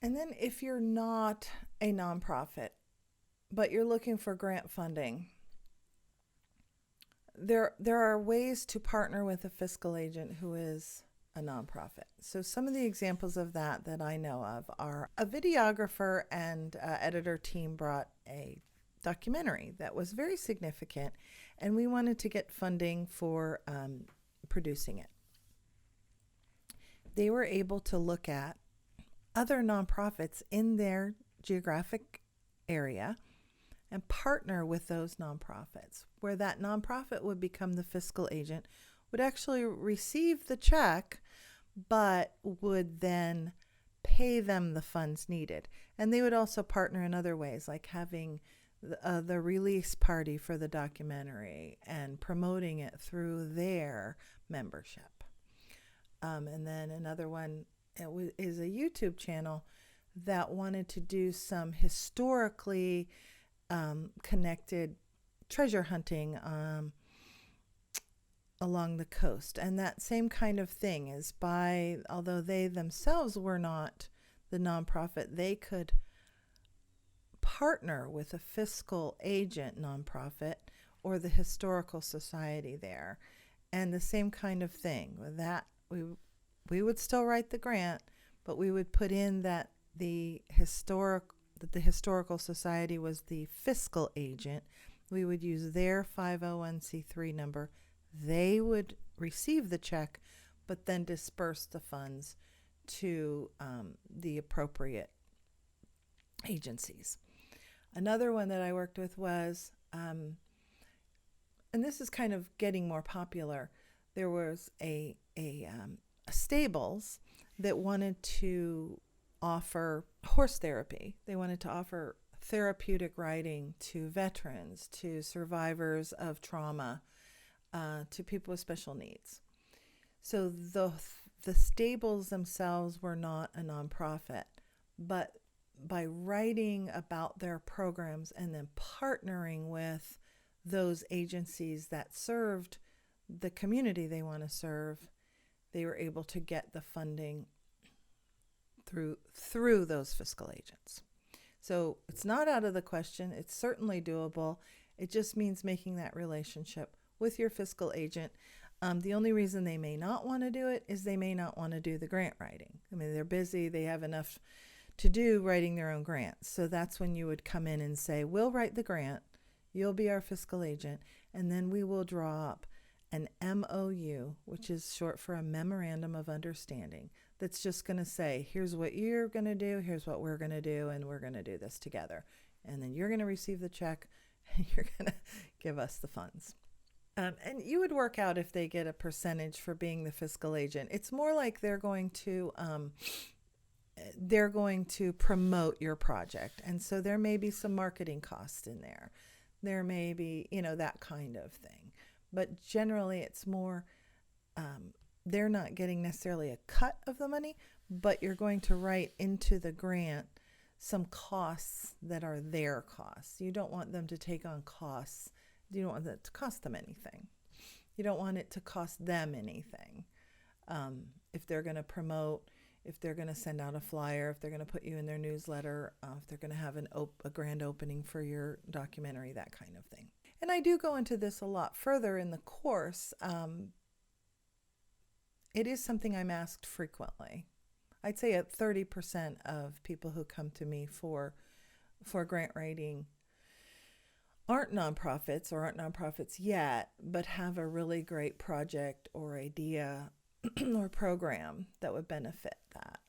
And then if you're not a nonprofit, but you're looking for grant funding, there are ways to partner with a fiscal agent who is a nonprofit. So some of the examples of that I know of are a videographer and editor team brought a documentary that was very significant, and we wanted to get funding for producing it. They were able to look at other nonprofits in their geographic area and partner with those nonprofits, where that nonprofit would become the fiscal agent, would actually receive the check, but would then pay them the funds needed. And they would also partner in other ways, like having the release party for the documentary and promoting it through their membership. And then another one is a YouTube channel that wanted to do some historically connected treasure hunting along the coast. And that same kind of thing is although they themselves were not the nonprofit, they could partner with a fiscal agent nonprofit or the historical society there. And the same kind of thing with that, we would still write the grant, but we would put in that the historical society was the fiscal agent. We would use their 501c3 number. They would receive the check, but then disperse the funds to the appropriate agencies. Another one that I worked with was, and this is kind of getting more popular, there was a stables that wanted to offer horse therapy. They wanted to offer therapeutic riding to veterans, to survivors of trauma, to people with special needs. So the stables themselves were not a nonprofit, but by writing about their programs and then partnering with those agencies that served the community they want to serve, they were able to get the funding through those fiscal agents. So it's not out of the question. It's certainly doable. It just means making that relationship with your fiscal agent. The only reason they may not want to do it is they may not want to do the grant writing. I mean, they're busy. They have enough to do writing their own grants. So that's when you would come in and say, we'll write the grant. You'll be our fiscal agent. And then we will draw up an MOU, which is short for a Memorandum of Understanding, that's just going to say, here's what you're going to do, here's what we're going to do, and we're going to do this together. And then you're going to receive the check, and you're going to give us the funds. And you would work out if they get a percentage for being the fiscal agent. It's more like they're going to promote your project. And so there may be some marketing costs in there. There may be, that kind of thing. But generally it's more, they're not getting necessarily a cut of the money, but you're going to write into the grant some costs that are their costs. You don't want them to take on costs. You don't want it to cost them anything. You don't want it to cost them anything. If they're going to promote, if they're going to send out a flyer, if they're going to put you in their newsletter, if they're going to have a grand opening for your documentary, that kind of thing. And I do go into this a lot further in the course. It is something I'm asked frequently. I'd say at 30% of people who come to me for grant writing aren't nonprofits or aren't nonprofits yet, but have a really great project or idea or program that would benefit that.